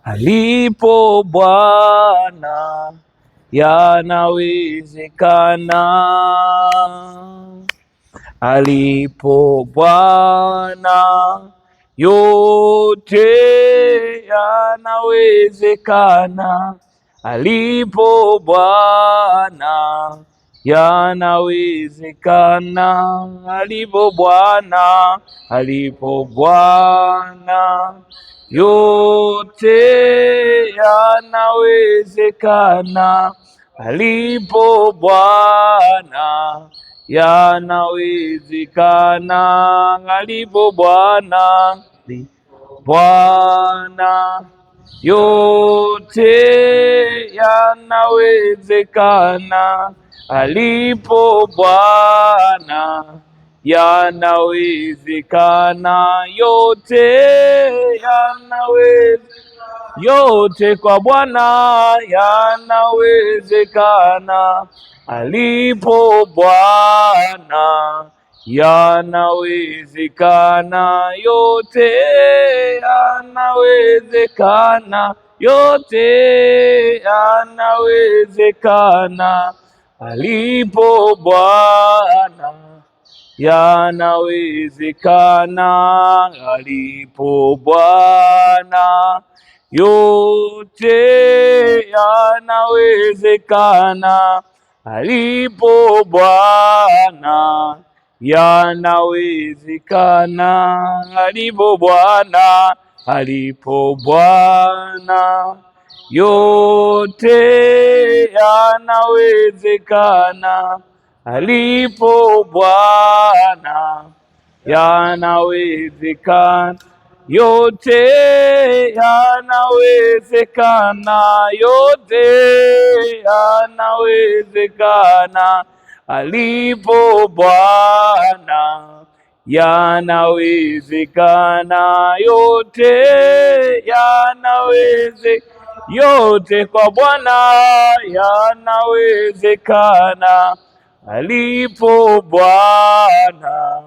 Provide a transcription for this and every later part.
Alipo Bwana yanawezekana. Alipo Bwana yote yanawezekana. Alipo Bwana yanawezekana. Alipo Bwana, alipo Bwana yote yanawezekana. Alipo Bwana yanawezekana. Alipo Bwana, Bwana yote yanawezekana. Alipo Bwana yanawezekana. Yote yanawezekana. Yote kwa Bwana yanawezekana. Alipo Bwana yanawezekana. Yote yanawezekana. Yote yanawezekana. Alipo Bwana yanawezekana. Alipo Bwana yote yanawezekana. Alipo Bwana yanawezekana. Alipo Bwana, alipo Bwana yote yanawezekana. Alipo Bwana yanawezekana. Yote yanawezekana. Yote yanawezekana. Alipo Bwana yanawezekana. Yote yanawezekana. Yote kwa Bwana yanawezekana. Alipo Bwana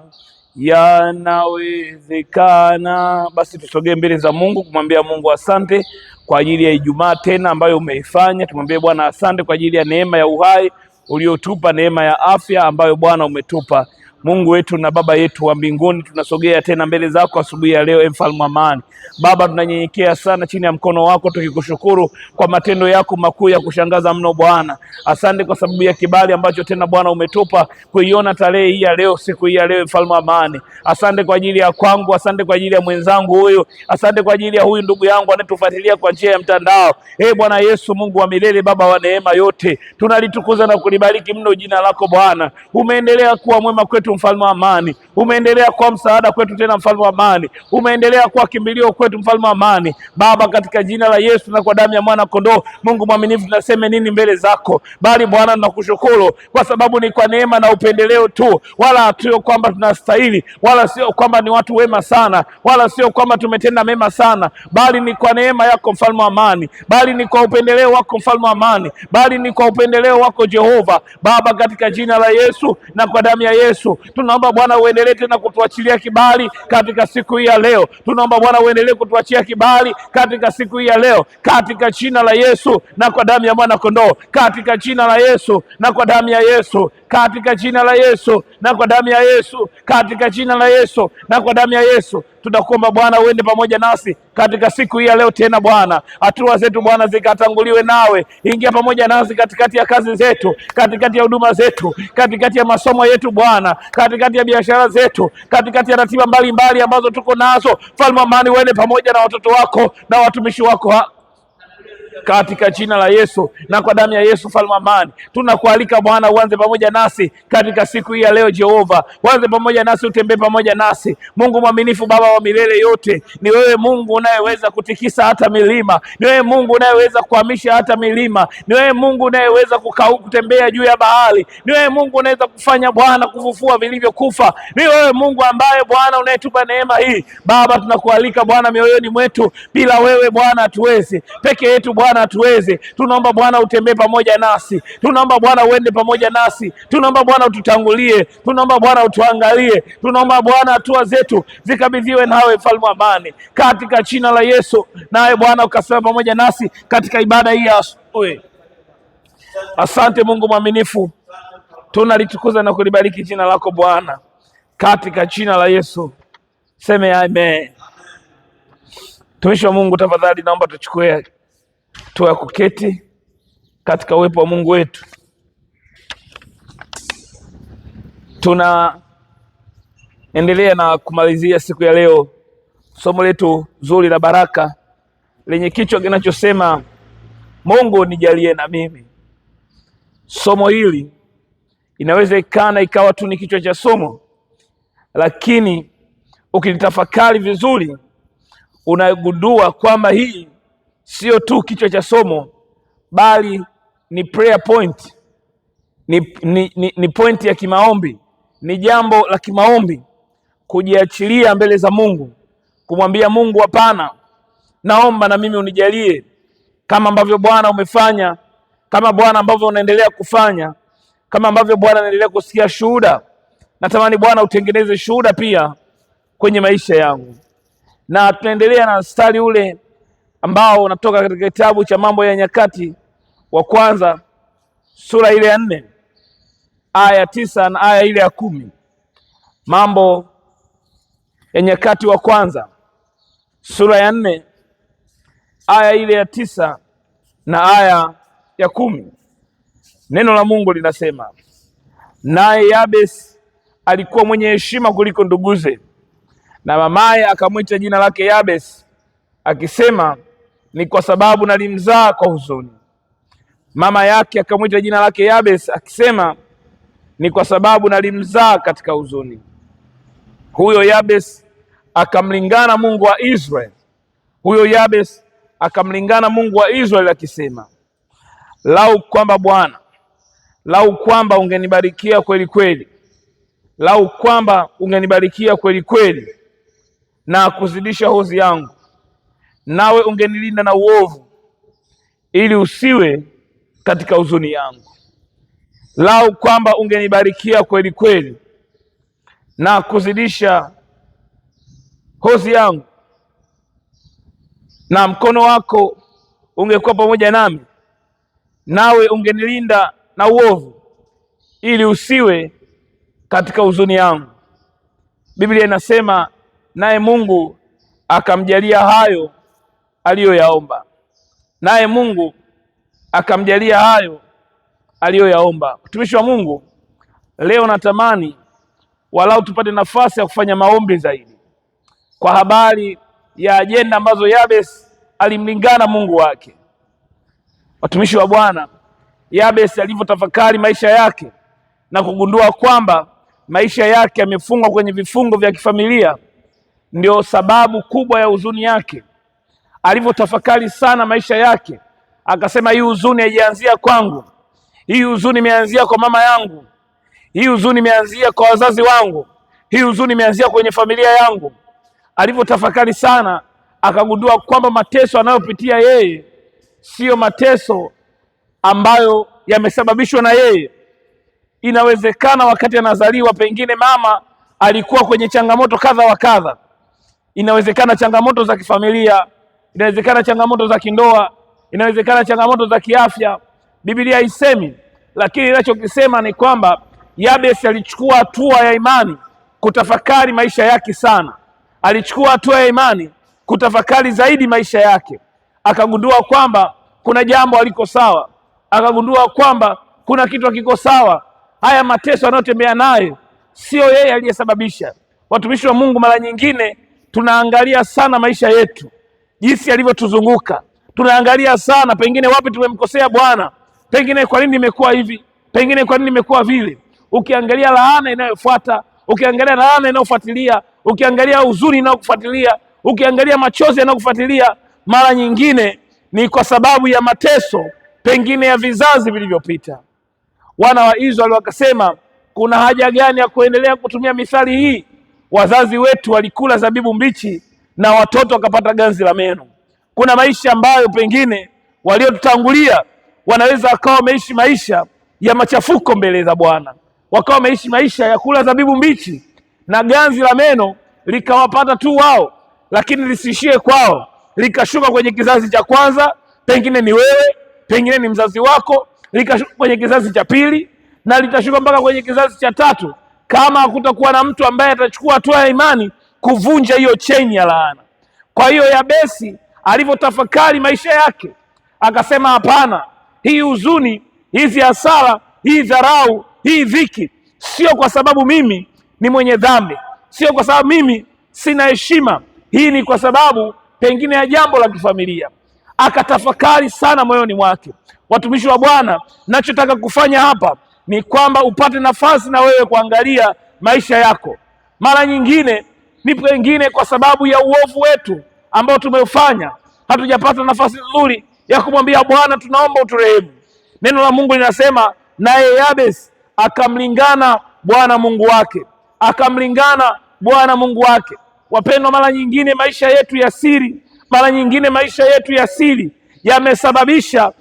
yanawezekana. Basi tusogee mbele za Mungu kumwambia Mungu asante kwa ajili ya Ijumaa tena ambayo umeifanya. Tumwambie Bwana asante kwa ajili ya neema ya uhai uliotupa, neema ya afya ambayo Bwana umetupa. Mungu wetu na Baba yetu wa mbinguni, tunasogea tena mbele zako asubuhi ya leo, mfalme wa amani. Baba, tunanyenyekea sana chini ya mkono wako tukikushukuru kwa matendo yako makuu ya kushangaza mno Bwana. Asante kwa sababu ya kibali ambacho tena Bwana umetupa kuiona tarehe hii ya leo, siku hii ya leo, mfalme wa amani. Asante kwa ajili ya kwangu, asante kwa ajili ya mwenzangu huyu, asante kwa ajili ya huyu ndugu yangu anayetufuatilia kwa njia ya mtandao. Bwana Yesu, Mungu wa milele, Baba wa neema yote, tunalitukuza na kulibariki mno jina lako Bwana. Umeendelea kuwa mwema kwetu mfalme wa amani, umeendelea kuwa msaada kwetu tena mfalme wa amani, umeendelea kuwa kimbilio kwetu mfalme wa amani. Baba, katika jina la Yesu na kwa damu ya mwana kondoo, Mungu mwaminifu, tunasema nini mbele zako? Bali Bwana, tunakushukuru kwa sababu ni kwa neema na upendeleo tu, wala sio kwamba tunastahili, wala sio kwamba ni watu wema sana, wala sio kwamba tumetenda mema sana, bali ni kwa neema yako mfalme wa amani, bali ni kwa upendeleo wako mfalme wa amani, bali ni kwa upendeleo wako Jehova. Baba, katika jina la Yesu na kwa damu ya Yesu, tunaomba Bwana uendelee tena kutuachilia kibali katika siku hii ya leo. Tunaomba Bwana uendelee kutuachia kibali katika siku hii ya leo, katika jina la Yesu na kwa damu ya mwana kondoo, katika jina la Yesu na kwa damu ya Yesu, katika jina la Yesu na kwa damu ya Yesu, katika jina la Yesu na kwa damu ya Yesu. Tunakuomba Bwana uende pamoja nasi katika siku hii ya leo tena Bwana. Hatua zetu Bwana zikatanguliwe nawe. Ingia pamoja nasi katikati ya kazi zetu, katikati ya huduma zetu, katikati ya masomo yetu Bwana, katikati ya biashara zetu, katikati ya ratiba mbalimbali ambazo tuko nazo. Mfalme wa amani, uende pamoja na watoto wako na watumishi wako katika jina la Yesu na kwa damu ya Yesu. Mfalme wa amani, tunakualika Bwana uanze pamoja nasi katika siku hii ya leo. Jehova, uanze pamoja nasi, utembee pamoja nasi. Mungu mwaminifu, Baba wa milele yote, ni wewe Mungu unayeweza kutikisa hata milima, ni wewe Mungu unayeweza kuhamisha hata milima, ni wewe Mungu unayeweza kutembea juu ya bahari, ni wewe Mungu unaweza kufanya Bwana kufufua vilivyokufa, ni wewe Mungu ambaye Bwana unayetupa neema hii. Baba, tunakualika Bwana mioyoni mwetu, bila wewe Bwana hatuwezi. Peke yetu Bwana Bwana atuweze. Tunaomba Bwana utembee pamoja nasi, tunaomba Bwana uende pamoja nasi, tunaomba Bwana ututangulie, tunaomba Bwana utuangalie, tunaomba Bwana hatua zetu zikabidhiwe nawe, mfalme wa amani, katika jina la Yesu. Nawe Bwana ukasema pamoja nasi katika ibada hii ya asubuhi. Asante Mungu mwaminifu, tunalitukuza na kulibariki jina lako Bwana, katika jina la Yesu. Seme amen. Mtumishi wa Mungu, tafadhali naomba tuchukue hatua ya kuketi katika uwepo wa Mungu wetu. Tunaendelea na kumalizia siku ya leo somo letu zuri la baraka lenye kichwa kinachosema Mungu nijalie na mimi. Somo hili inawezekana ikawa tu ni kichwa cha somo, lakini ukilitafakari vizuri unagundua kwamba hii sio tu kichwa cha somo, bali ni prayer point, ni point ya kimaombi, ni jambo la kimaombi, kujiachilia mbele za Mungu, kumwambia Mungu, hapana, naomba na mimi unijalie kama ambavyo Bwana umefanya, kama Bwana ambavyo unaendelea kufanya, kama ambavyo Bwana anaendelea kusikia shuhuda. Natamani Bwana utengeneze shuhuda pia kwenye maisha yangu. Na tunaendelea na mstari ule ambao unatoka katika kitabu cha Mambo ya Nyakati wa Kwanza sura ile ya 4 aya 9 na aya ile ya 10. Mambo ya Nyakati wa Kwanza sura ya 4 aya ile ya 9 na aya ya 10. Neno la Mungu linasema, naye Yabesi alikuwa mwenye heshima kuliko nduguze, na mamaye akamwita jina lake Yabesi, akisema, ni kwa sababu nalimzaa kwa huzuni. Mama yake akamwita jina lake Yabesi, akisema, ni kwa sababu nalimzaa katika huzuni. Huyo Yabesi akamlingana Mungu wa Israeli, huyo Yabesi akamlingana Mungu wa Israeli akisema, lau kwamba Bwana, lau kwamba ungenibarikia kweli kweli, lau kwamba ungenibarikia kweli kweli na kuzidisha hozi yangu, nawe ungenilinda na uovu, ili usiwe katika huzuni yangu. Lau kwamba ungenibarikia kweli kweli na kuzidisha hozi yangu, na mkono wako ungekuwa pamoja nami, nawe ungenilinda na uovu, ili usiwe katika huzuni yangu. Biblia inasema, naye Mungu akamjalia hayo aliyoyaomba. Naye Mungu akamjalia hayo aliyoyaomba. Mtumishi wa Mungu, leo natamani walau tupate nafasi ya kufanya maombi zaidi kwa habari ya ajenda ambazo Yabesi alimlingana Mungu wake. Watumishi wa Bwana, Yabesi alivyotafakari maisha yake na kugundua kwamba maisha yake yamefungwa kwenye vifungo vya kifamilia, ndio sababu kubwa ya huzuni yake. Alivyotafakari sana maisha yake, akasema, hii huzuni haijaanzia kwangu, hii huzuni imeanzia kwa mama yangu, hii huzuni imeanzia kwa wazazi wangu, hii huzuni imeanzia kwenye familia yangu. Alivyotafakari sana, akagundua kwamba mateso anayopitia yeye siyo mateso ambayo yamesababishwa na yeye. Inawezekana wakati anazaliwa, pengine mama alikuwa kwenye changamoto kadha wa kadha. Inawezekana changamoto za kifamilia, inawezekana changamoto za kindoa, inawezekana changamoto za kiafya. Biblia haisemi, lakini inachokisema ni kwamba Yabesi alichukua hatua ya imani kutafakari maisha yake sana. Alichukua hatua ya imani kutafakari zaidi maisha yake, akagundua kwamba kuna jambo aliko sawa, akagundua kwamba kuna kitu hakiko sawa. Haya mateso anayotembea nayo sio yeye aliyesababisha. Watumishi wa Mungu, mara nyingine tunaangalia sana maisha yetu, jinsi yalivyotuzunguka. Tunaangalia sana pengine wapi tumemkosea Bwana, pengine kwa nini nimekuwa hivi, pengine kwa nini nimekuwa vile. Ukiangalia laana inayofuata, ukiangalia laana inayofuatilia, ukiangalia huzuni inayokufuatilia, ukiangalia machozi yanayokufuatilia, mara nyingine ni kwa sababu ya mateso pengine ya vizazi vilivyopita. Wana wa Israeli wakasema, kuna haja gani ya kuendelea kutumia mithali hii? Wazazi wetu walikula zabibu mbichi na watoto wakapata ganzi la meno. Kuna maisha ambayo pengine waliotutangulia wanaweza wakawa wameishi maisha ya machafuko mbele za Bwana, wakawa wameishi maisha ya kula zabibu mbichi na ganzi la meno likawapata tu wao, lakini lisiishie kwao, likashuka kwenye kizazi cha kwanza, pengine ni wewe, pengine ni mzazi wako, likashuka kwenye kizazi cha pili na litashuka mpaka kwenye kizazi cha tatu, kama hakutakuwa na mtu ambaye atachukua hatua ya imani kuvunja hiyo cheni ya laana. Kwa hiyo Yabesi alivyotafakari maisha yake akasema, hapana, hii huzuni, hizi hasara, hii dharau, hii dhiki sio kwa sababu mimi ni mwenye dhambi, sio kwa sababu mimi sina heshima, hii ni kwa sababu pengine ya jambo la kifamilia. Akatafakari sana moyoni mwake. Watumishi wa Bwana, nachotaka kufanya hapa ni kwamba upate nafasi na wewe kuangalia maisha yako. Mara nyingine ni pengine kwa sababu ya uovu wetu ambao tumeufanya, hatujapata nafasi nzuri ya kumwambia Bwana, tunaomba uturehemu. Neno la Mungu linasema, naye Yabesi akamlingana Bwana Mungu wake, akamlingana Bwana Mungu wake. Wapendwa, mara nyingine maisha yetu ya siri, mara nyingine maisha yetu ya siri yamesababisha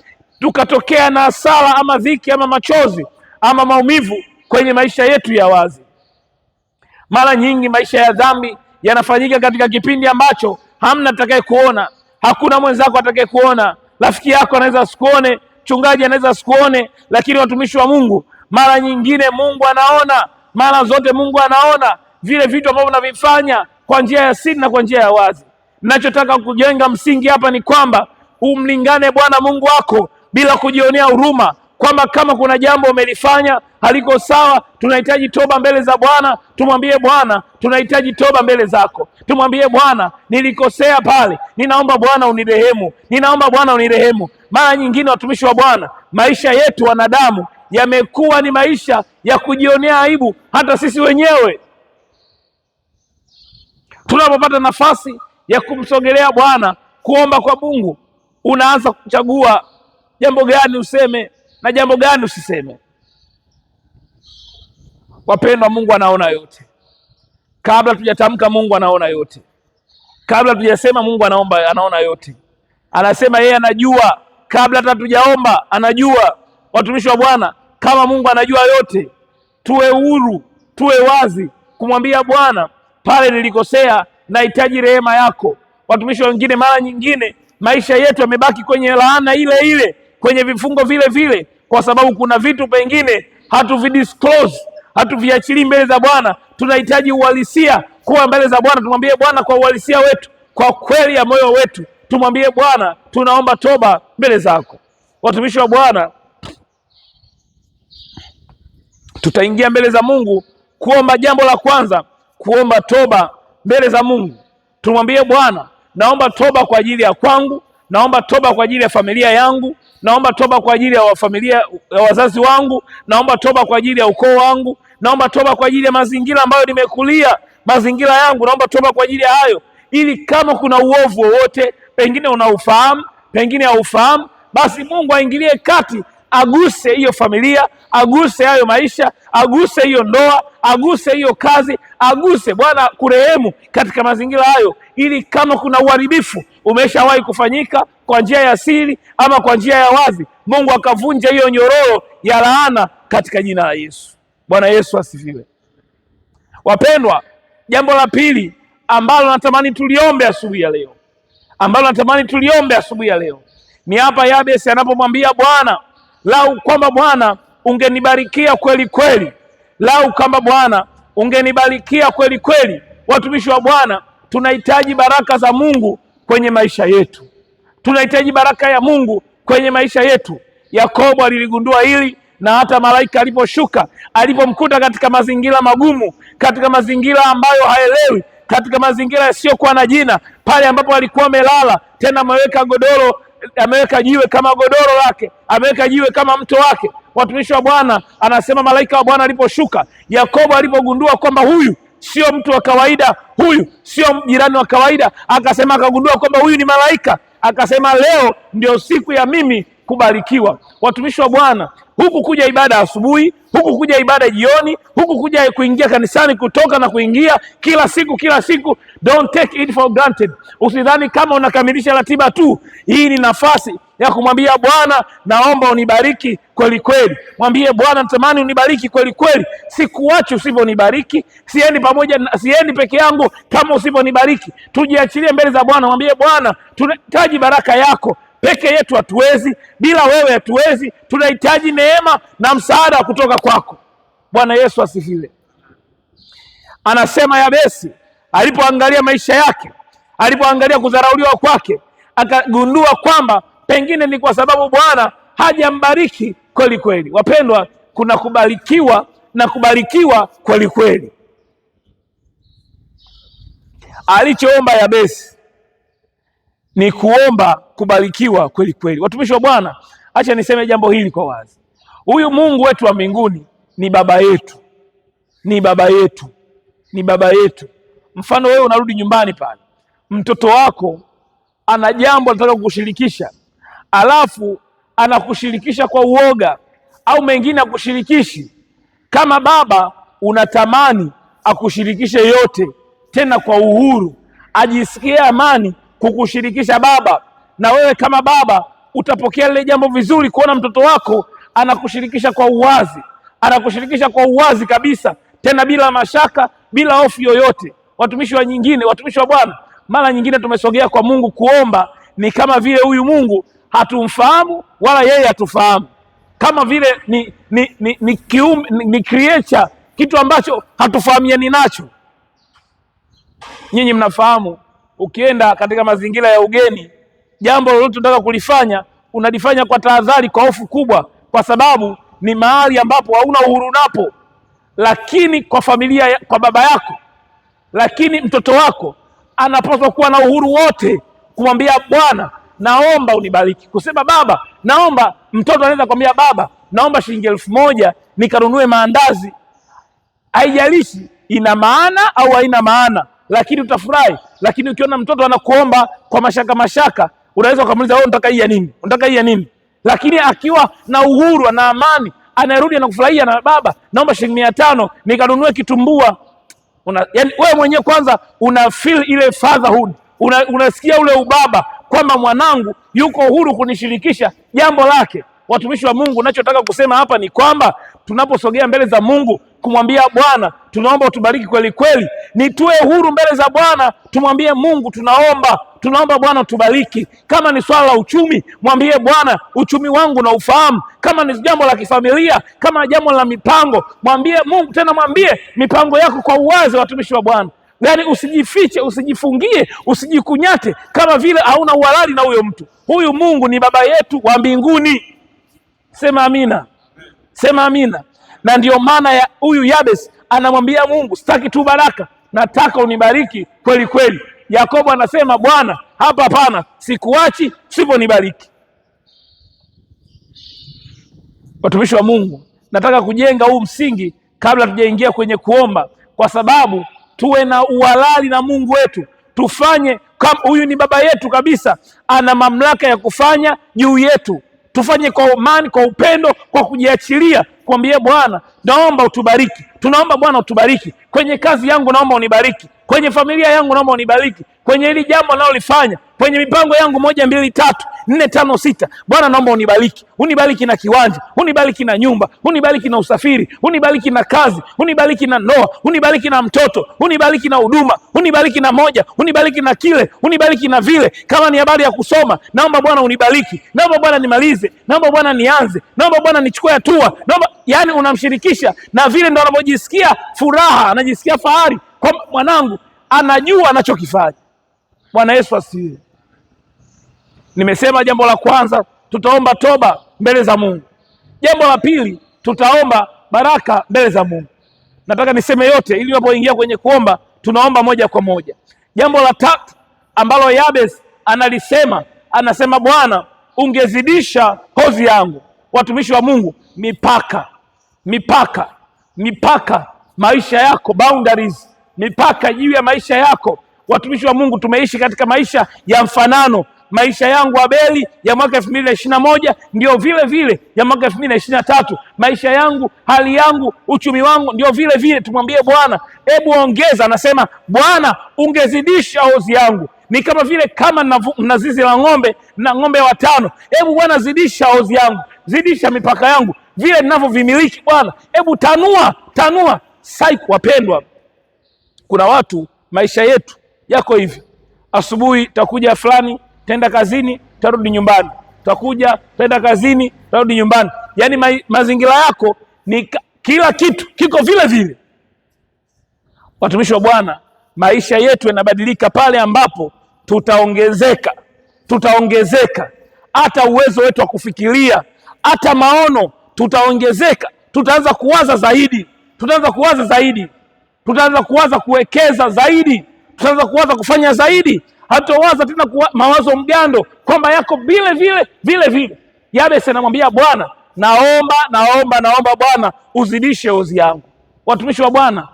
tukatokea na hasara ama dhiki ama machozi ama maumivu kwenye maisha yetu ya wazi. Mara nyingi maisha ya dhambi yanafanyika katika kipindi ambacho hamna atakaye kuona, hakuna mwenzako atakaye kuona, rafiki yako anaweza asikuone, mchungaji anaweza asikuone, lakini watumishi wa Mungu, mara nyingine Mungu anaona, mara zote Mungu anaona vile vitu ambavyo unavifanya kwa njia ya siri na kwa njia ya wazi. Ninachotaka kujenga msingi hapa ni kwamba umlingane Bwana Mungu wako bila kujionea huruma, kwamba kama kuna jambo umelifanya haliko sawa, tunahitaji toba mbele za Bwana. Tumwambie Bwana, tunahitaji toba mbele zako. Tumwambie Bwana, nilikosea pale, ninaomba Bwana unirehemu, ninaomba Bwana unirehemu. Mara nyingine watumishi wa Bwana, maisha yetu wanadamu yamekuwa ni maisha ya kujionea aibu hata sisi wenyewe. Tunapopata nafasi ya kumsogelea Bwana, kuomba kwa Mungu, unaanza kuchagua jambo gani useme na jambo gani usiseme. Wapendwa, Mungu anaona yote. Kabla tujatamka, Mungu anaona yote. Kabla tujasema, Mungu anaona yote. Anasema yeye anajua kabla hata tujaomba, anajua. Watumishi wa Bwana, kama Mungu anajua yote, tuwe huru, tuwe wazi kumwambia Bwana, pale nilikosea, nahitaji rehema yako. Watumishi wengine, mara nyingine maisha yetu yamebaki kwenye laana ile ile, kwenye vifungo vile vile, kwa sababu kuna vitu pengine hatuvidisclose, hatuviachili mbele za Bwana. Tunahitaji uhalisia kuwa mbele za Bwana. Tumwambie Bwana kwa uhalisia wetu, kwa kweli ya moyo wetu, tumwambie Bwana, tunaomba toba mbele zako. Watumishi wa Bwana, tutaingia mbele za Mungu kuomba. Jambo la kwanza, kuomba toba mbele za Mungu. Tumwambie Bwana, naomba toba kwa ajili ya kwangu, naomba toba kwa ajili ya familia yangu, naomba toba kwa ajili ya familia ya wazazi wangu, naomba toba kwa ajili ya ukoo wangu, naomba toba kwa ajili ya mazingira ambayo nimekulia, mazingira yangu, naomba toba kwa ajili ya hayo, ili kama kuna uovu wowote, pengine unaufahamu, pengine haufahamu, basi Mungu aingilie kati, aguse hiyo familia, aguse hayo maisha, aguse hiyo ndoa, aguse hiyo kazi, aguse Bwana kurehemu katika mazingira hayo, ili kama kuna uharibifu umeshawahi kufanyika kwa njia ya siri ama kwa njia ya wazi, Mungu akavunja hiyo nyororo ya laana katika jina la Yesu. Bwana Yesu asifiwe. Wapendwa, jambo la pili ambalo natamani tuliombe asubuhi ya leo, ni hapa Yabesi anapomwambia Bwana, lau kwamba Bwana ungenibarikia kweli kweli, lau kwamba Bwana ungenibarikia kweli kweli. Watumishi wa Bwana, tunahitaji baraka za Mungu kwenye maisha yetu, tunahitaji baraka ya Mungu kwenye maisha yetu. Yakobo aliligundua hili, na hata malaika aliposhuka, alipomkuta katika mazingira magumu, katika mazingira ambayo haelewi, katika mazingira yasiyokuwa na jina, pale ambapo alikuwa amelala, tena ameweka godoro, ameweka jiwe kama godoro lake, ameweka jiwe kama mto wake. Watumishi wa Bwana, anasema malaika wa Bwana aliposhuka, Yakobo alipogundua kwamba huyu sio mtu wa kawaida, huyu sio jirani wa kawaida, akagundua kwamba huyu ni malaika, akasema leo ndio siku ya mimi kubarikiwa. Watumishi wa Bwana, huku kuja ibada asubuhi, huku kuja ibada jioni, huku kuja kuingia kanisani, kutoka na kuingia kila siku, don't take it for granted. Usidhani kama unakamilisha ratiba tu. Hii ni nafasi ya kumwambia Bwana, naomba unibariki kweli kweli. Mwambie Bwana, natamani unibariki kweli kweli, sikuachi usiponibariki, siendi peke yangu kama usiponibariki. Tujiachilie mbele za Bwana, mwambie Bwana, tunahitaji baraka yako. Peke yetu hatuwezi, bila wewe hatuwezi. Tunahitaji neema na msaada kutoka kwako. Bwana Yesu asifiwe. Anasema Yabesi alipoangalia maisha yake, alipoangalia kudharauliwa kwake, akagundua kwamba pengine ni kwa sababu Bwana hajambariki kweli kweli. Wapendwa, kuna kubarikiwa na kubarikiwa kweli kweli. Alichoomba Yabesi ni kuomba kubarikiwa kweli kweli. Watumishi wa Bwana, acha niseme jambo hili kwa wazi. Huyu Mungu wetu wa mbinguni ni baba yetu, ni baba yetu, ni baba yetu. Mfano, wewe unarudi nyumbani pale, mtoto wako ana jambo anataka kukushirikisha, alafu anakushirikisha kwa uoga, au mengine akushirikishi. Kama baba unatamani akushirikishe yote, tena kwa uhuru, ajisikie amani kukushirikisha baba, na wewe kama baba utapokea lile jambo vizuri, kuona mtoto wako anakushirikisha kwa uwazi, anakushirikisha kwa uwazi kabisa, tena bila mashaka, bila hofu yoyote. Watumishi wa Bwana, mara nyingine tumesogea kwa Mungu kuomba, ni kama vile huyu Mungu hatumfahamu wala yeye hatufahamu, kama vile ni creature, kitu ambacho hatufahamiani nacho. Nyinyi mnafahamu, ukienda katika mazingira ya ugeni, jambo lolote unataka kulifanya, unalifanya kwa tahadhari, kwa hofu kubwa, kwa sababu ni mahali ambapo hauna uhuru napo. Lakini kwa familia, kwa baba yako, lakini mtoto wako anapaswa kuwa na uhuru wote kumwambia Bwana, naomba unibariki. Kusema baba naomba, mtoto anaweza kumwambia baba, naomba shilingi 1000 nikanunue maandazi. Haijalishi ina maana au haina maana, lakini utafurahi. Lakini ukiona mtoto anakuomba kwa mashaka, unaweza ukamuuliza, wewe unataka hii ya nini? Unataka hii ya nini? Lakini akiwa na uhuru na amani, anarudi na kufurahia, na baba, naomba shilingi 500 nikanunue kitumbua. Yani wewe mwenyewe kwanza una feel ile fatherhood, unasikia ule ubaba, kwamba mwanangu yuko huru kunishirikisha jambo lake. Watumishi wa Mungu, ninachotaka kusema hapa ni kwamba tunaposogea mbele za Mungu kumwambia Bwana, tunaomba utubariki kweli kweli, ni tuwe huru mbele za Bwana, tumwambie Mungu, tunaomba Bwana utubariki. Kama ni swala la uchumi, mwambie Bwana, uchumi wangu na ufahamu. Kama ni jambo la kifamilia, kama ni jambo la mipango, mwambie Mungu, tena mwambie mipango yako kwa uwazi. Watumishi wa Bwana, yaani usijifiche, usijifungie, usijikunyate kama vile hauna uhalali na huyo mtu. Huyu Mungu ni baba yetu wa mbinguni. Sema amina, sema amina. Na ndio maana ya huyu Yabesi anamwambia Mungu, sitaki tu baraka, nataka unibariki kweli kweli. Yakobo anasema, Bwana, hapa hapana, sikuachi usiponibariki. Watumishi wa Mungu, nataka kujenga huu msingi kabla tujaingia kwenye kuomba, kwa sababu tuwe na uhalali na Mungu wetu. Tufanye kama huyu ni baba yetu kabisa, ana mamlaka ya kufanya juu yetu. Tufanye kwa amani, kwa upendo, kwa kujiachilia, kuambia Bwana, naomba utubariki. Tunaomba Bwana utubariki kwenye kazi yangu, naomba unibariki kwenye familia yangu, naomba unibariki kwenye hili jambo nalolifanya, kwenye mipango yangu 1 2 3 4 5 6. Bwana, naomba unibariki. Unibariki na kiwanja, unibariki na nyumba, unibariki na usafiri, unibariki na kazi, unibariki na ndoa, unibariki na mtoto, unibariki na huduma, unibariki na moja, unibariki na kile, unibariki na vile. Kama ni habari ya kusoma, naomba Bwana unibariki. Naomba Bwana nimalize, naomba Bwana nianze, naomba Bwana nichukue hatua, naomba. Yani unamshirikisha, na vile ndo anapojisikia furaha, anajisikia fahari kwa mwanangu anajua anachokifanya. Bwana Yesu asifiwe. Nimesema jambo la kwanza, tutaomba toba mbele za Mungu. Jambo la pili, tutaomba baraka mbele za Mungu. Nataka niseme yote ili unapoingia kwenye kuomba tunaomba moja kwa moja. Jambo la tatu ambalo Yabesi analisema, anasema, Bwana, ungezidisha hozi yangu. Watumishi wa Mungu, mipaka maisha yako, boundaries, mipaka juu ya maisha yako. Watumishi wa Mungu, tumeishi katika maisha ya mfanano. Maisha yangu Abeli ya mwaka 2021 ndio vile vile ya mwaka 2023. Maisha yangu, hali yangu, uchumi wangu ndio vile vile. Tumwambie Bwana, hebu ongeza. Anasema, Bwana, ungezidisha hozi yangu. ni kama vile kama na zizi la ng'ombe na ng'ombe 5. Hebu Bwana zidisha ozi yangu, zidisha mipaka yangu, vile ninavyovimiliki Bwana, hebu tanua. Wapendwa, kuna watu maisha yetu yako hivi. Asubuhi takuja fulani, tenda kazini, tarudi nyumbani, takuja tenda kazini, tarudi nyumbani. Yaani mazingira yako ni kila kitu kiko vile vile. Watumishi wa Bwana, maisha yetu yanabadilika pale ambapo tutaongezeka hata uwezo wetu wa kufikiria, hata maono tutaongezeka. Tutaanza kuwaza zaidi, tutaanza kuwaza kuwekeza zaidi, tutaanza kuwaza kufanya zaidi. Hatuwaza tena mawazo mgando kwamba yako vile vile. Yabesi anamwambia Bwana, naomba Bwana uzidishe hozi yangu. Watumishi wa Bwana,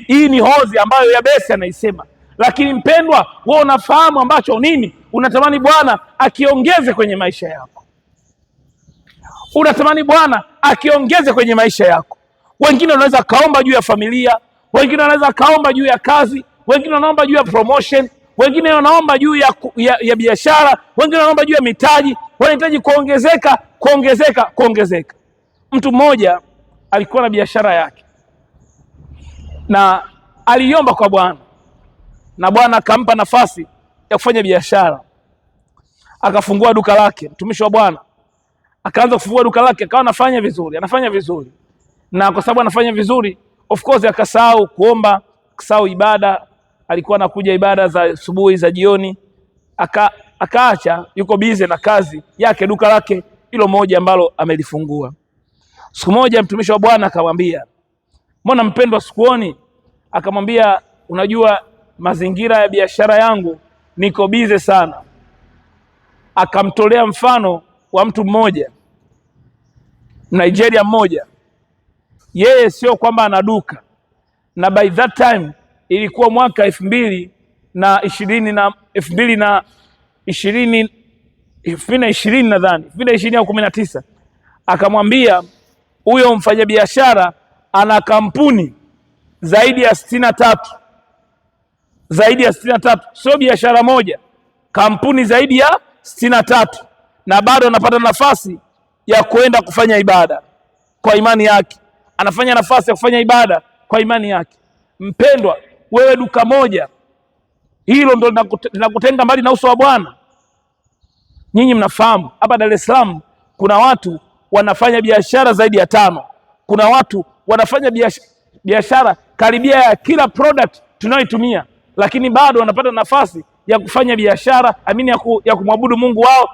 hii ni hozi ambayo Yabesi anaisema, lakini mpendwa, wewe unafahamu ambacho nini unatamani Bwana akiongeze kwenye maisha yako. Unatamani Bwana akiongeze kwenye maisha yako. Wengine wanaweza kaomba juu ya familia, wengine wanaweza kaomba juu ya kazi, wengine wanaomba juu ya promotion, wengine wanaomba juu ya biashara, wengine wanaomba juu ya mitaji, wanahitaji kuongezeka. Mtu mmoja alikuwa na biashara yake na aliomba kwa Bwana, na Bwana akampa nafasi ya kufanya biashara. Akafungua duka lake. Mtumishi wa Bwana akaanza kufungua duka lake, akawa anafanya vizuri, na kwa sababu anafanya vizuri, of course akasahau kuomba, akasahau ibada. Alikuwa anakuja ibada za asubuhi, za jioni, akaacha, yuko busy na kazi yake, duka lake hilo moja ambalo amelifungua. Siku moja mtumishi wa Bwana akamwambia, mbona mpendwa sikuoni? Akamwambia, unajua mazingira ya biashara yangu niko busy sana. Akamtolea mfano wa mtu mmoja Nigeria mmoja. Yeye sio kwamba ana duka, na by that time ilikuwa mwaka 2020 nadhani 2020 au 19. Akamwambia huyo mfanyabiashara ana kampuni zaidi ya 63, sio biashara moja, kampuni zaidi ya 63, na bado anapata nafasi ya kwenda kufanya ibada kwa imani yake. Anafanya nafasi ya kufanya ibada kwa imani yake. Mpendwa, wewe duka moja hilo ndo linakutenga mbali na uso wa Bwana. Nyinyi mnafahamu hapa Dar es Salaam kuna watu wanafanya biashara zaidi ya 5. Kuna watu wanafanya biashara karibia ya kila product tunayoitumia, lakini bado wanapata nafasi ya kufanya biashara ya kumwabudu Mungu wao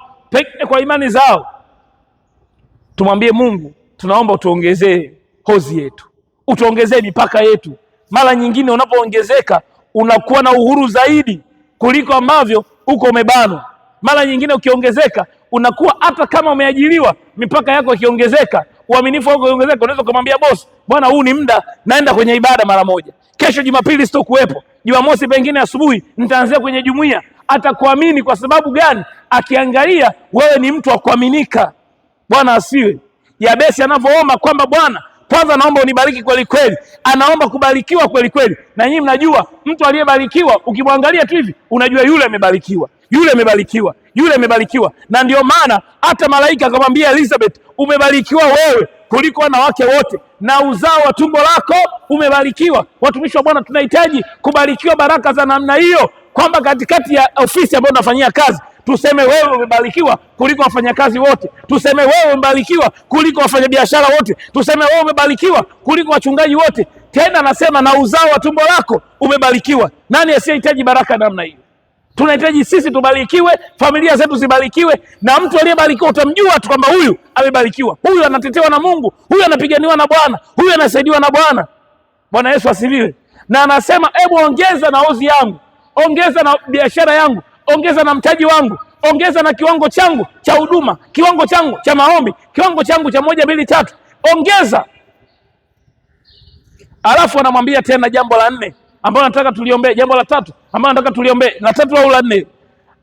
kwa imani zao. Tumwambie Mungu, tunaomba utuongezee hozi yetu, utuongezee mipaka yetu. Mara nyingine unapoongezeka unakuwa na uhuru zaidi kuliko ambavyo uko umebanwa. Mara nyingine ukiongezeka unakuwa, hata kama umeajiriwa, mipaka yako ikiongezeka, uaminifu wako ukiongezeka, unaweza kumwambia boss, bwana, huu ni muda naenda kwenye ibada mara moja. Kesho Jumapili sitokuwepo. Jumamosi pengine asubuhi nitaanzia kwenye jumuiya. Atakuamini kwa sababu gani? Akiangalia wewe ni mtu wa kuaminika. Bwana asiwe. Yabesi anavyoomba kwamba Bwana, kwanza naomba unibariki kweli kweli, anaomba kubarikiwa kweli kweli. Na nyinyi mnajua mtu aliyebarikiwa ukimwangalia tu hivi unajua yule amebarikiwa, Na ndio maana hata malaika akamwambia Elizabeth, umebarikiwa wewe kuliko wanawake wote, na uzao wa tumbo lako umebarikiwa. Watumishi wa Bwana, tunahitaji kubarikiwa baraka za namna hiyo, kwamba katikati ya ofisi ambayo unafanyia kazi tuseme wewe umebarikiwa kuliko wafanyakazi wote, tuseme wewe umebarikiwa kuliko wafanyabiashara wote, tuseme wewe umebarikiwa kuliko wachungaji wote. Tena nasema na uzao wa tumbo lako umebarikiwa. Nani asiyehitaji baraka namna hiyo? Tunahitaji sisi tubarikiwe, familia zetu zibarikiwe, na mtu aliyebarikiwa utamjua tu kwamba huyu amebarikiwa, huyu anatetewa na Mungu, huyu anapiganiwa na Bwana, huyu anasaidiwa na Bwana. Bwana Yesu asifiwe. Na anasema hebu ongeza na hozi yangu, ongeza na biashara yangu, ongeza na mtaji wangu, ongeza na kiwango changu cha huduma, kiwango changu cha maombi, kiwango changu cha 1, 2, 3, ongeza. Alafu anamwambia tena jambo la 4 ambalo nataka tuliombee, jambo la 3 ambalo nataka tuliombee, la 3 au la 4.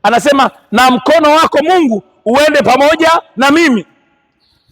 Anasema na mkono wako Mungu uende pamoja na mimi.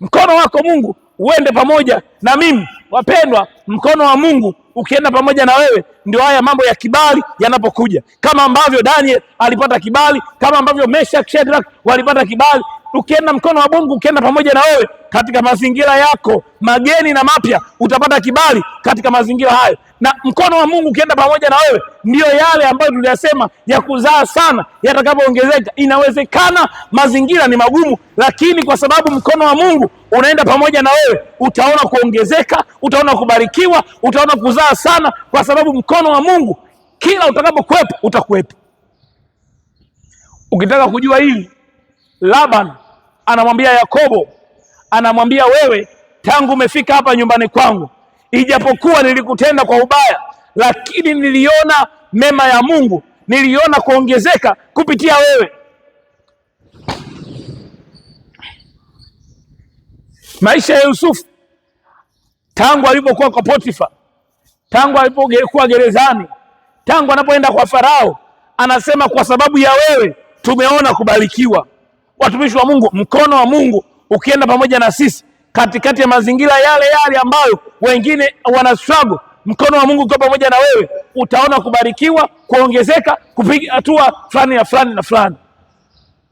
Mkono wako Mungu uende pamoja na mimi. Wapendwa, mkono wa Mungu ukienda pamoja na wewe, ndio haya mambo ya kibali yanapokuja, kama ambavyo Daniel alipata kibali, kama ambavyo Meshach, Shadrach walipata kibali. Ukienda mkono wa Mungu ukienda pamoja na wewe katika mazingira yako mageni na mapya, utapata kibali katika mazingira hayo. Na mkono wa Mungu ukienda pamoja na wewe, ndiyo yale ambayo tuliyasema ya kuzaa sana yatakapoongezeka. Inawezekana mazingira ni magumu, lakini kwa sababu mkono wa Mungu unaenda pamoja na wewe, utaona kuongezeka, utaona kubarikiwa, utaona kuzaa sana, kwa sababu mkono wa Mungu kila utakapokuwepo utakuwepo. Ukitaka kujua hili, Laban anamwambia Yakobo, anamwambia wewe, tangu umefika hapa nyumbani kwangu, ijapokuwa nilikutenda kwa ubaya, lakini niliona mema ya Mungu, niliona kuongezeka kupitia wewe. Maisha ya Yusufu tangu alipokuwa kwa Potifa, tangu alipokuwa gerezani, tangu anapoenda kwa Farao, anasema kwa sababu ya wewe tumeona kubarikiwa. Watumishi wa Mungu, mkono wa Mungu ukienda pamoja na sisi katikati ya mazingira yale yale ambayo wengine wana struggle, mkono wa Mungu ukiwa pamoja na wewe, utaona kubarikiwa, kuongezeka, kupiga hatua fulani na fulani na fulani.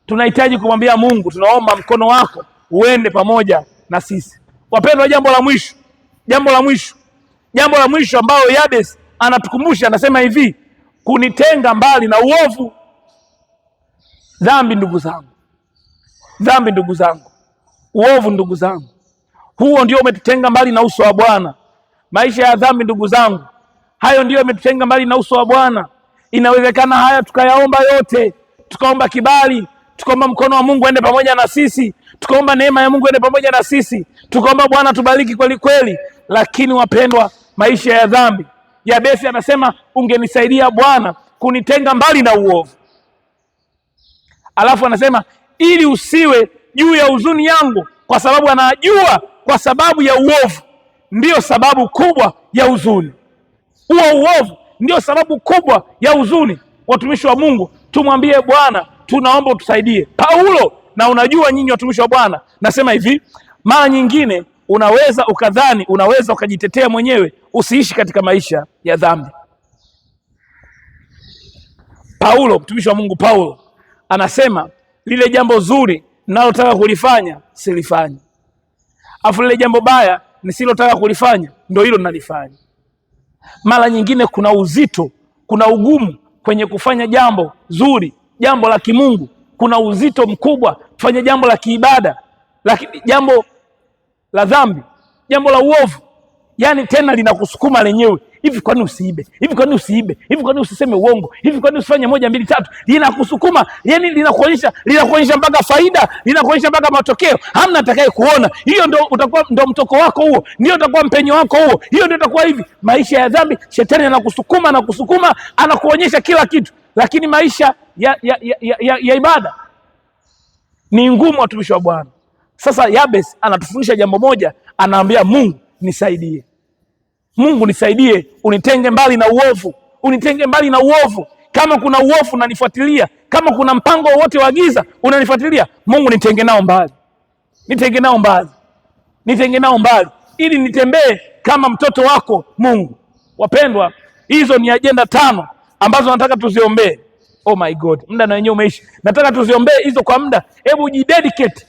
Tunahitaji kumwambia Mungu, tunaomba mkono wako uende pamoja na sisi. Wapendwa, jambo la mwisho ambao Yabes anatukumbusha, anasema hivi: kunitenga mbali na uovu. Dhambi ndugu zangu, uovu ndugu zangu, huo ndio umetutenga mbali na uso wa Bwana. Maisha ya dhambi ndugu zangu, hayo ndio umetutenga mbali na uso wa Bwana. Inawezekana haya tukayaomba yote, tukaomba kibali, tukaomba mkono wa Mungu ende pamoja na sisi, tukaomba neema ya Mungu ende pamoja na sisi, tukaomba Bwana tubariki kweli kweli, lakini wapendwa, maisha ya dhambi, Yabesi anasema ungenisaidia Bwana kunitenga mbali na uovu. Alafu anasema ili usiwe juu ya huzuni yangu, kwa sababu anajua kwa sababu ya uovu ndiyo sababu kubwa ya huzuni. Huo uovu ndio sababu kubwa ya huzuni. Watumishi wa Mungu, tumwambie Bwana, tunaomba utusaidie. Paulo, na unajua nyinyi watumishi wa Bwana, nasema hivi, mara nyingine unaweza ukadhani, unaweza ukajitetea mwenyewe, usiishi katika maisha ya dhambi. Paulo, mtumishi wa Mungu Paulo anasema lile jambo zuri nalotaka kulifanya silifanya, afu lile jambo baya nisilotaka kulifanya ndio hilo nalifanya. Mara nyingine kuna uzito, kuna ugumu kwenye kufanya jambo zuri, jambo la kimungu. Kuna uzito mkubwa kufanya jambo la kiibada, lakini jambo la dhambi, jambo la uovu, yani tena linakusukuma lenyewe. Hivi kwani usiibe? Hivi kwani usiibe? Hivi kwani usiseme uongo? Hivi kwani usifanye 1 2 3? Linakusukuma, yani linakuonyesha mpaka faida, linakuonyesha mpaka matokeo. Hamna atakaye kuona. Hiyo ndio utakuwa, ndio mtoko wako huo, ndio utakuwa mpenyo wako huo, hiyo ndio itakuwa hivi. Maisha ya dhambi, shetani anakusukuma, anakuonyesha kila kitu. Lakini maisha ya ibada ni ngumu, watumishi wa Bwana. Sasa Yabes anatufundisha jambo moja, anaambia Mungu nisaidie. Mungu nisaidie, unitenge mbali na uovu, unitenge mbali na uovu. Kama kuna uovu unanifuatilia, kama kuna mpango wote wa giza unanifuatilia, Mungu nitenge nao mbali. Nitenge nao mbali ili nitembee kama mtoto wako Mungu. Wapendwa, hizo ni ajenda 5 ambazo nataka tuziombee. Oh my God, muda na wenyewe umeisha. Nataka tuziombee hizo kwa muda. Hebu jidedicate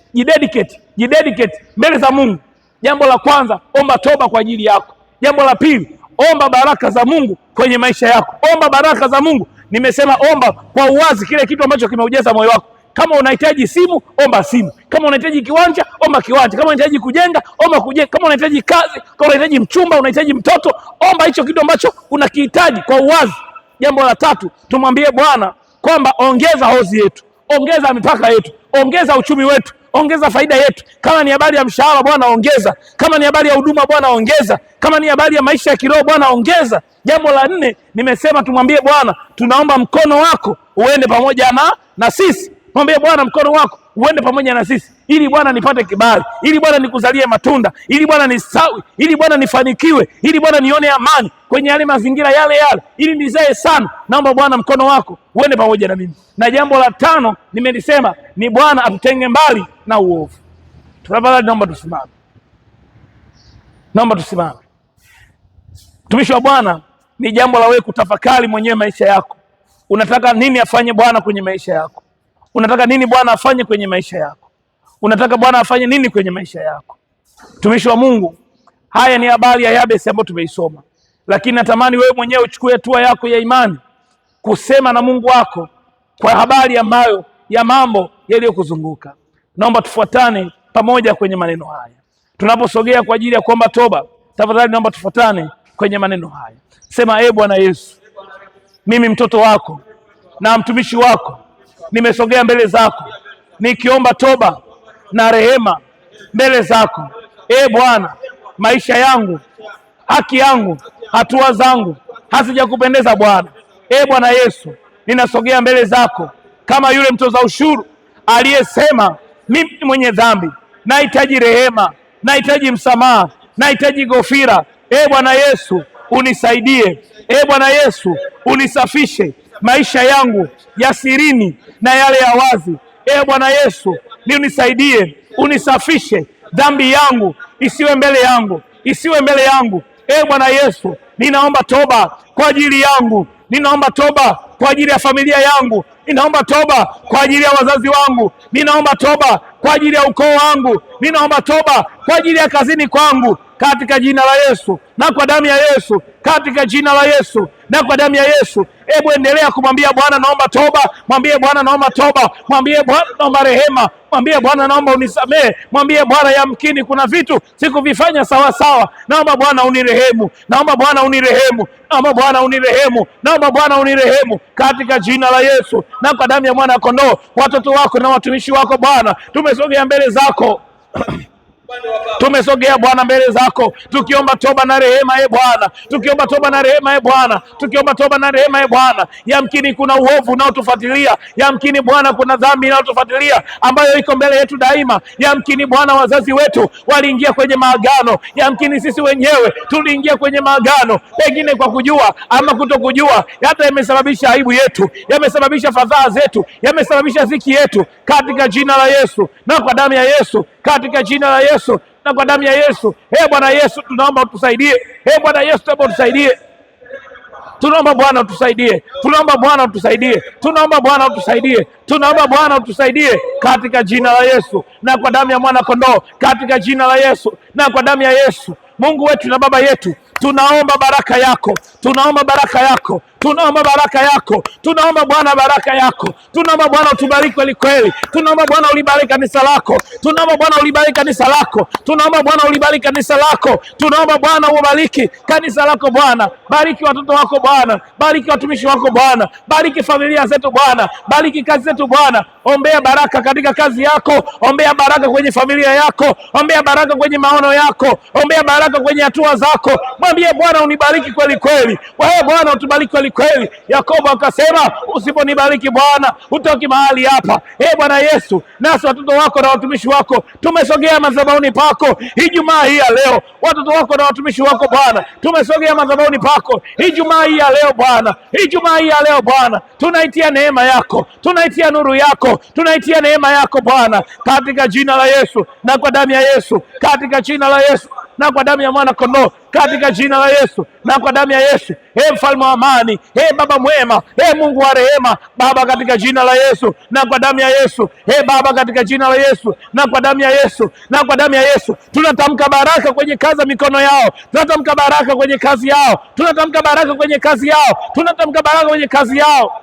mbele za Mungu. Jambo la kwanza, omba toba kwa ajili yako. Jambo la pili, omba baraka za Mungu kwenye maisha yako. Omba baraka za Mungu. Nimesema omba kwa uwazi kile kitu ambacho kimeujaza moyo wako. Kama unahitaji simu, omba simu. Kama unahitaji kiwanja, omba kiwanja. Kama unahitaji kujenga, omba kujenga. Kama unahitaji kazi, kama unahitaji mchumba, unahitaji mtoto, omba hicho kitu ambacho unakihitaji kwa uwazi. Jambo la tatu, tumwambie Bwana kwamba ongeza hozi yetu, ongeza mipaka yetu, ongeza uchumi wetu, ongeza faida yetu. Kama ni habari ya mshahara, Bwana ongeza. Kama ni habari ya huduma, Bwana ongeza. Kama ni habari ya maisha ya kiroho, Bwana ongeza. Jambo la 4, nimesema tumwambie Bwana tunaomba mkono wako uende pamoja na sisi. Mwambie Bwana mkono wako uende pamoja na sisi, ili Bwana nipate kibali, ili Bwana nikuzalie matunda, ili Bwana nisawi, ili Bwana nifanikiwe, ili Bwana nione amani kwenye yale mazingira yale, ili nizae sana. Naomba Bwana mkono wako uende pamoja na mimi. Na jambo la 5 nimelisema ni Bwana atutenge mbali na uovu. Tunapata, naomba tusimame. Naomba tusimame. Mtumishi wa Bwana, ni jambo la wewe kutafakari mwenyewe maisha yako. Unataka nini afanye Bwana kwenye maisha yako? Unataka nini Bwana afanye kwenye maisha yako? Unataka Bwana afanye nini kwenye maisha yako? Mtumishi wa Mungu, haya ni habari ya Yabesi ambayo tumeisoma, lakini natamani wewe mwenyewe uchukue hatua yako ya imani kusema na Mungu wako kwa habari ambayo ya mambo yaliyokuzunguka. Naomba tufuatane pamoja kwenye maneno haya. Tunaposogea kwa ajili ya kuomba toba, tafadhali naomba tufuatane kwenye maneno haya. Sema, Bwana Yesu, mimi mtoto wako na mtumishi wako nimesogea mbele zako nikiomba toba na rehema mbele zako. Bwana, maisha yangu, haki yangu, hatua zangu hazijakupendeza Bwana. Bwana Yesu, ninasogea mbele zako kama yule mtoza ushuru aliyesema, mimi mwenye dhambi, nahitaji rehema, nahitaji msamaha, nahitaji ghofira. Bwana Yesu, unisaidie. Bwana Yesu, unisafishe maisha yangu ya sirini na yale ya wazi. Bwana Yesu, unisaidie, unisafishe dhambi yangu isiwe mbele yangu, isiwe mbele yangu. Bwana Yesu, ninaomba toba kwa ajili yangu, ninaomba toba kwa ajili ya familia yangu, ninaomba toba kwa ajili ya wazazi wangu, ninaomba toba kwa ajili ya ukoo wangu, ninaomba toba kwa ajili ya kazini kwangu, katika jina la Yesu na kwa damu ya Yesu, katika jina la Yesu na kwa damu ya Yesu. Hebu endelea kumwambia Bwana naomba toba, mwambie Bwana naomba toba, mwambie Bwana naomba rehema, mwambie Bwana naomba unisamehe, mwambie Bwana yamkini kuna vitu sikuvifanya sawa sawa, naomba Bwana unirehemu, naomba Bwana unirehemu, naomba Bwana unirehemu, naomba Bwana unirehemu, katika jina la Yesu na kwa damu ya mwana kondoo. Watoto wako na watumishi wako Bwana, tumesogea mbele zako tumesogea Bwana mbele zako tukiomba toba na rehema Bwana, tukiomba toba na rehema Bwana, tukiomba toba na rehema Bwana. Yamkini kuna uovu unaotufuatilia, yamkini Bwana kuna dhambi inayotufuatilia ambayo iko mbele yetu daima. Yamkini Bwana wazazi wetu waliingia kwenye maagano, yamkini sisi wenyewe tuliingia kwenye maagano, pengine kwa kujua ama kutokujua, hata yamesababisha aibu yetu, yamesababisha fadhaa zetu, yamesababisha dhiki yetu, katika jina la Yesu na kwa damu ya Yesu, katika jina la Yesu na kwa damu ya Yesu. Bwana Yesu, tunaomba utusaidie. Bwana Yesu, tunaomba utusaidie. Tunaomba Bwana utusaidie, tunaomba Bwana utusaidie, tunaomba Bwana utusaidie, tunaomba Bwana utusaidie, katika jina la Yesu na kwa damu ya mwana kondoo, katika jina la Yesu na kwa damu ya Yesu. Mungu wetu na Baba yetu, tunaomba baraka yako, tunaomba baraka yako, tunaomba baraka yako, tunaomba Bwana baraka yako, tunaomba Bwana utubariki kweli kweli, tunaomba Bwana ulibariki kanisa lako, tunaomba Bwana ulibariki kanisa lako, tunaomba Bwana ulibariki kanisa lako, tunaomba Bwana ubariki kanisa lako Bwana, bariki watoto wako Bwana, bariki watumishi wako Bwana, bariki familia zetu Bwana, bariki kazi zetu Bwana. Ombea baraka katika kazi yako, ombea baraka kwenye familia yako, ombea baraka kwenye maono yako, ombea baraka kwenye hatua zako. Mwambie Bwana unibariki kweli kweli, wewe Bwana utubariki kweli kweli. Yakobo akasema usiponibariki Bwana utoki mahali hapa. Bwana Yesu, nasi watoto wako na watumishi wako tumesogea madhabahuni pako Ijumaa hii ya leo. Watoto wako na watumishi wako Bwana tumesogea madhabahuni pako Ijumaa hii ya leo Bwana, Ijumaa hii ya leo Bwana, tunaitia neema yako, tunaitia nuru yako, tunaitia neema yako Bwana, katika jina la Yesu na kwa damu ya Yesu, katika jina la Yesu na kwa damu ya mwana kondoo, katika jina la Yesu na kwa damu ya Yesu. Mfalme wa amani, Baba mwema, Mungu wa rehema Baba, katika jina la Yesu na kwa damu ya Yesu, Baba, katika jina la Yesu na kwa damu ya Yesu na kwa damu ya Yesu, tunatamka baraka kwenye kazi ya mikono yao, tunatamka baraka kwenye kazi yao, tunatamka baraka kwenye kazi yao, tunatamka baraka kwenye kazi yao.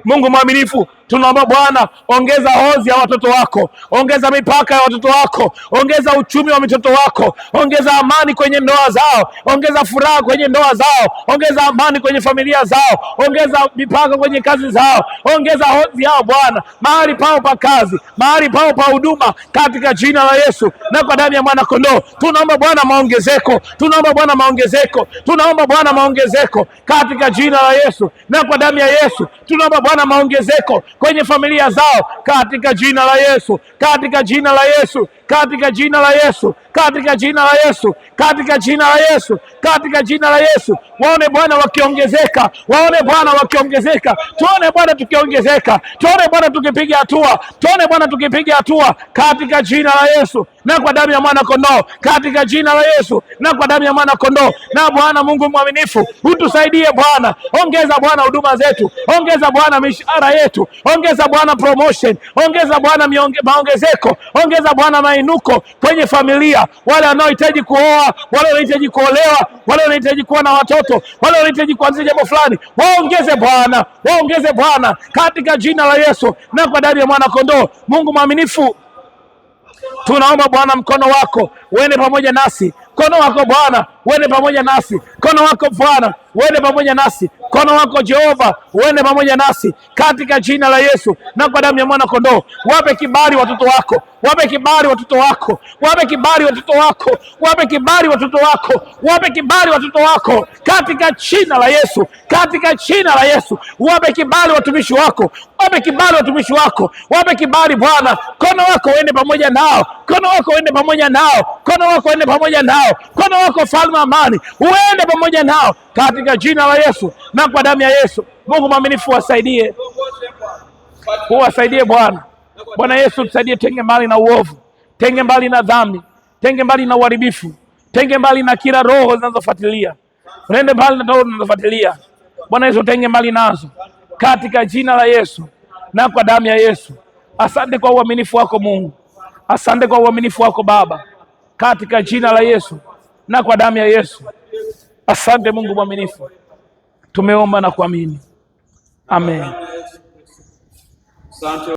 Mungu mwaminifu, tunaomba Bwana ongeza hozi ya watoto wako, ongeza mipaka ya watoto wako, ongeza uchumi wa watoto wako, ongeza amani kwenye ndoa zao, ongeza furaha kwenye ndoa zao, ongeza amani kwenye familia zao, ongeza mipaka kwenye kazi zao, ongeza hozi yao Bwana, mahali pao pa kazi, mahali pao pa huduma, katika jina la Yesu na kwa damu ya mwana kondoo. Tunaomba Bwana maongezeko, tunaomba Bwana maongezeko, tunaomba Bwana maongezeko, katika jina la Yesu na kwa damu ya Yesu. Tunaomba Bwana maongezeko kwenye familia zao, katika jina la Yesu, katika jina la Yesu, katika jina la Yesu, katika jina la Yesu, katika jina la Yesu, katika jina la Yesu. Waone Bwana wakiongezeka, waone Bwana wakiongezeka, tuone Bwana tukiongezeka, tuone Bwana tukipiga hatua, tuone Bwana tukipiga hatua katika jina la Yesu na kwa damu ya mwana kondoo, katika jina la Yesu na kwa damu ya mwana kondoo. Na Bwana Mungu mwaminifu, utusaidie Bwana, ongeza Bwana huduma zetu, ongeza Bwana mishahara yetu, ongeza Bwana promotion, ongeza Bwana maongezeko, ongeza Bwana mainuko kwenye familia, wale wanaohitaji kuoa, wale wanaohitaji kuolewa, wale wanaohitaji kuwa na watoto, wale wanaohitaji kuanzisha jambo fulani, waongeze Bwana, waongeze Bwana katika jina la Yesu na kwa damu ya mwana kondoo. Mungu mwaminifu, tunaomba Bwana mkono wako uende pamoja nasi, mkono wako Bwana uende pamoja nasi, mkono wako Bwana uende pamoja nasi, mkono wako Jehova uende pamoja nasi katika jina la Yesu na kwa damu ya mwana kondoo. Wape kibali watoto wako, wape kibali watoto wako, wape kibali watoto wako, wape kibali watoto wako, wape kibali watoto wako katika jina la Yesu, katika jina la Yesu. Wape kibali watumishi wako, wape kibali watumishi wako, wape kibali Bwana. Mkono wako uende pamoja nao, mkono wako uende pamoja nao, mkono wako uende pamoja nao, mkono wako Mfalme amani uende pamoja nao katika jina la Yesu na kwa damu ya Yesu. Mungu mwaminifu, wasaidie, uwasaidie Bwana. Bwana Yesu tusaidie, tenge mbali na uovu, tenge mbali na dhambi, tenge mbali na uharibifu, tenge mbali na kila roho zinazofuatilia, tenge mbali na roho zinazofuatilia. Bwana Yesu, tenge mbali nazo katika jina la Yesu na kwa damu ya Yesu. Asante kwa uaminifu wako Mungu, asante kwa uaminifu wako Baba, katika jina la Yesu na kwa damu ya Yesu. Asante Mungu mwaminifu, tumeomba na kuamini, amen.